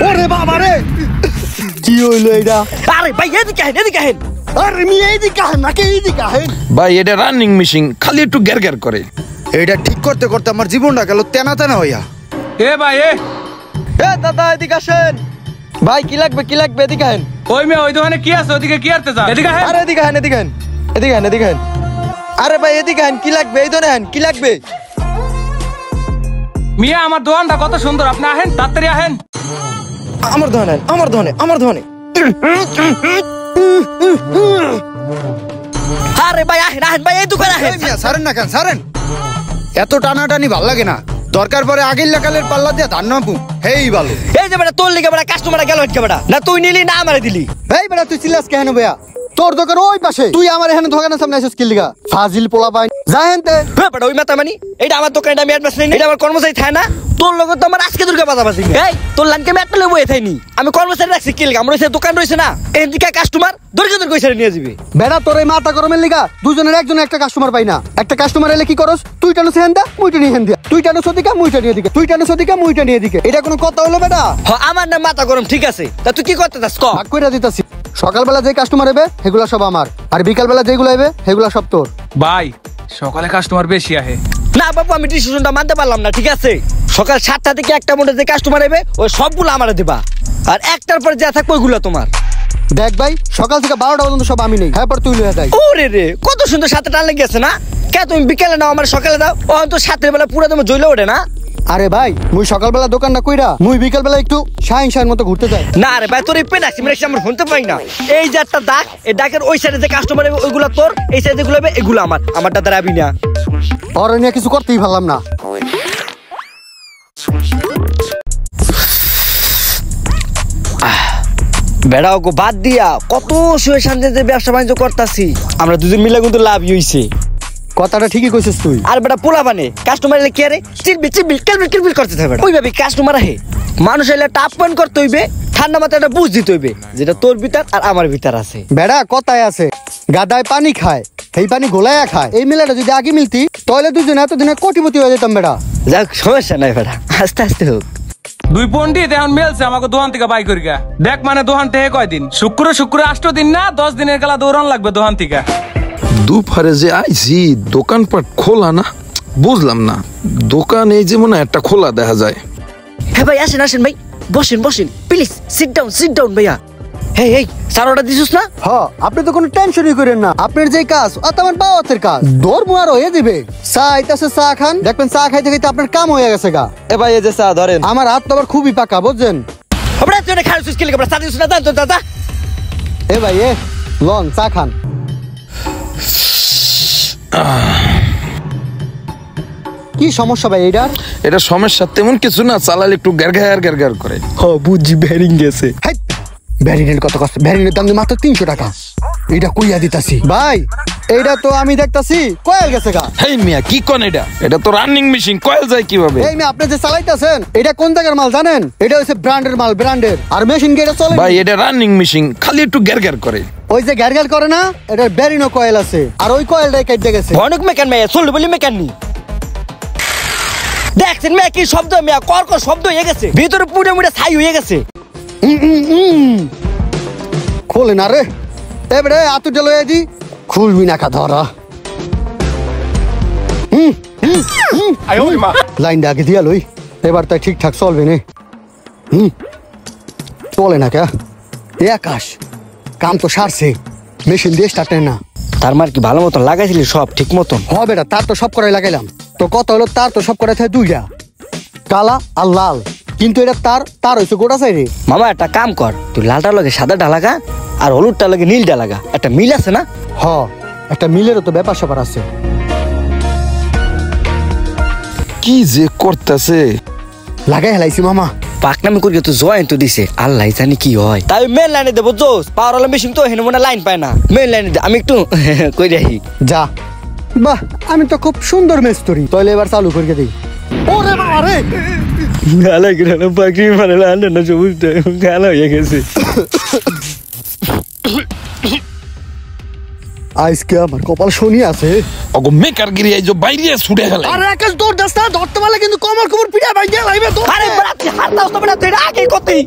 ওরে বাবা রে, কি হইলো এটা? আরে ভাই এদিকে আহেন। আরে মি এইদিকে আহেন নাকি এইদিকে আহেন? ভাই এটা রানিং মেশিন, খালি একটু গ্যার গ্যার করে। এটা ঠিক করতে করতে আমার জীবনটা গেল তেনা তেনা হইয়া। এ ভাই এ দাদা এদিকে আসেন। ভাই কি লাগবে এদিকে আহেন। ওই মেয়ে ওই দোকানে কি আছে, ওদিকে কি আনতে যান? এদিকে আহেন। আরে এদিকে আহেন। আরে ভাই এদিকে আহেন, কি লাগবে? এই ধরে আহেন, কি লাগবে? মিয়া আমার দোকানটা কত সুন্দর, আপনি আহেন, তাড়াতাড়ি আহেন। আমার ধনে। আরে ভাই আহেন ভাই, এই দোকানে আহেন। এই মিয়া ছাড়েন না কেন, ছাড়েন। এত টানাটানি ভাল লাগে না, দরকার পরে আগের লাকালের পাল্লা দিয়ে ধান নামু, হেই ভালো। এই যে বেটা তোর লিগে বেটা কাস্টমার গেল আজকে বেটা, না তুই নিলি না আমারে দিলি? এই বেটা তুই চিল্লাস কেন বেয়া? তোর দোকান ওই পাশে, তুই আমার এখানে দোকানের সামনে এসেছিস কি লিগা? ফাজিল পোলা পাই যাহেনতে। হ্যাঁ বেটা ওই মাথা মানি, এটা আমার দোকান, এটা আমি অ্যাডভান্স নেই, এটা আমার কর্মচারী থাকে না? তোর লগে তো আমার আজকে দুর্গা বাজা বাজি। এই তোর লাইনকে আমি একটা লই বই থাইনি, আমি কর্মচারী রাখছি কি লিগা? আমার ওই দোকান রইছে না, এদিকে কাস্টমার দর্গে কইছারে নিয়ে যাবে। বেটা তোর এই মাথা গরমের লিগা দুজনের একজন একটা কাস্টমার পাই না। একটা কাস্টমার এলে কি করস? তুই টানো সেন দা, মুইটা নিয়ে হেন দিয়া, তুই টানো সদিকা, মুইটা নিয়ে দিকে, তুই টানো সদিকা, মুইটা নিয়ে দিকে। এটা কোনো কথা হলো বেটা? হ্যাঁ আমার না মাথা গরম, ঠিক আছে, তা তুই কি করতে চাস ক? ভাগ কইরা দিতাছি। সকালবেলা যে কাস্টমার হবে সেগুলা সব আমার, আর বিকালবেলা যেগুলো হবে সেগুলা সব তোর। ভাই সকালে কাস্টমার বেশি আহে না বাবু, আমি ডিসিশনটা মানতে পারলাম না, ঠিক আছে? সকাল 7টা থেকে একটা মধ্যে যে কাস্টমার হবে ওই সবগুলো আমারে দিবা, আর একটার পর যা থাকবে ওইগুলো তোমার। দেখ ভাই, সকাল থেকে 12টা পর্যন্ত সব আমি নেই, হ্যাঁ পর তুই লইয়া যাই। ওরে রে কত সুন্দর সাথে টান লেগে গেছে না? কে তুমি বিকেলে নাও আমার সকালে দাও, ও তো সাতের বেলা পুরো তোমার জ্বলে ওঠে না? আরে ভাই মুই সকালবেলা দোকান না কইরা মুই বিকালবেলা একটু শাইন মতো ঘুরতে যাই। না রে ভাই, তোর এই পেনাক্সি আমরা শুনতে পাই না। এই যে একটা দাগ, এই দাগের ওই সাইডে যে কাস্টমার হবে ওইগুলো তোর, এই সাইডে যেগুলো হবে এগুলো আমারটা দ্বারা আবি না। আর নিয়ে কিছু করতেই পারলাম না। বেড়াও গো বাদ দিয়া কত শুয়ে শান্তিতে ব্যবসা বাণিজ্য করতাছি, আমরা দুজন মিলে কিন্তু লাভই হইছে। কথাটা ঠিকই কইছিস তুই। আর বেটা পোলা বানে কাস্টমার এলে কি আরে চিলবিল কিলবিল করতে থাকবে, ওইভাবে কাস্টমার আহে। মানুষ এলে টাপ পয়েন্ট করতে হইবে, ঠান্ডা মাথায় একটা বুঝ দিতে হইবে যেটা তোর ভিতর আর আমার ভিতর আছে। বেড়া কথায় আছে, গাদায় পানি খায় এই পানি গোলায়া খায়। এই মেলাটা যদি আগে মিলতি তাহলে দুজন এতদিনে কোটিপতি হয়ে যেতাম। বেড়া যাক সমস্যা নাই বেটা, আস্তে আস্তে হোক। দুই পন্ডিত এখন মেলছে আমাকে দোকান থেকে বাই করি গা। দেখ মানে দোকান থেকে কয়দিন? শুক্র 8 দিন না 10 দিনের গেলা দৌড়ান লাগবে দোকান থেকে। দুপুরে যে আইছি দোকানপাট খোলা না, বুঝলাম না। দোকান এই যে মনে একটা খোলা দেখা যায়। হ্যাঁ ভাই আসেন ভাই, বসেন প্লিজ, সিট ডাউন ভাইয়া। এই স্যার অর্ডার দিছিস না? হ্যাঁ, আপনি তো কোনো টেনশনই করেন না। আপনার যে কাজ ও তো আমার বাবাতের কাজ, ধর্ম আর হয়ে দিবে। চা আইতাছে, চা খান, দেখবেন চা খাইতে খাইতে আপনার কাম হয়ে গেছে গা। এ ভাই এই যে চা ধরেন। আমার হাত তো আবার খুবই পাকা, বুঝছেন? আমরা তুই খাই সুস কিলে আমরা চা দিছিস না, জান তো দাদা। এ ভাই লন চা খান। কি সমস্যা ভাই এইটার? এটা সমস্যা তেমন কিছু না, চালালে একটু গ্যার করে। হ্যাঁ বুঝি, ব্যারিং গেছে। ব্যারিনের কত কষ্ট? ব্যারিনের দাম মাত্র 300 টাকা। এটা কইয়া দিতাছি ভাই, এইটা তো আমি দেখতাছি কয়েল গেছে গা। হেই মিয়া কি কোন এটা তো রানিং মেশিন, কয়েল যায় কিভাবে? এই মিয়া আপনি যে চালাইতাছেন এটা কোন জায়গার মাল জানেন? এটা হচ্ছে ব্র্যান্ডের মাল, ব্র্যান্ডের। আর মেশিন কি এটা চলে? ভাই এটা রানিং মেশিন, খালি একটু গ্যার করে। ওই যে গ্যার করে না, এটার ব্যারিনো কয়েল আছে, আর ওই কয়েলটাই কেটে গেছে। অনেক মেকান মেয়ে চলবে বলি মেকান নি দেখছেন মেয়ে কি শব্দ, মেয়া কর শব্দ হয়ে গেছে, ভিতরে পুড়ে মুড়ে ছাই হয়ে গেছে। খোলে না রে, এবারে আতুটা লয়ে দি, খুলবি না কা ধরা। লাইন আগে দিয়া লই, এবার তাই ঠিকঠাক চলবে নে। চলে না কে আকাশ, কাম তো সারছে, মেশিন দিয়ে স্টার্ট না। তার মার কি ভালো মতন লাগাইছিলি সব ঠিক মতন? হবে না, তার তো সব করাই লাগাইলাম। তো কত হলো? তার তো সব করাই থাকে দুইটা, কালা আর লাল। কিন্তু এটা তার হয়েছে গোটা চাই। মামা একটা কাম কর, তুই লালটা লাগে সাদাটা লাগা, আর হলুদটা লাগে নীলটা লাগা। একটা মিল আছে না? হ, একটা মিলেরও তো ব্যাপার স্যাপার আছে। কি যে করতেছে, লাগাই হেলাইছি মামা। পাকনামি করি তো জয়েন তো দিছে, আল্লাহ জানি কি হয়। তাই মেন লাইনে দেবো জোস, পাওয়ার হলো মেশিন তো হেন মনে লাইন পায় না। মেন লাইনে দে, আমি একটু কই রাখি যা। বাহ, আমি তো খুব সুন্দর মিস্ত্রি, তাহলে এবার চালু করে দিই। ওরে বাবা রে, গালা গিরানো পাখি মানে লান্ডে না সবুজ গালা হয়ে গেছে। আজকে আমার কপাল শনি আছে। অগো মেকার গিরি আইজো বাইরে ছুটে গেল। আরে আকাশ দৌড় দাস না, ধরতে পারলে কিন্তু কমর পিঠা ভাই গেলাইবে তো। আরে বাড়াতে হাত দাও তো, বাড়াতে আগে কতই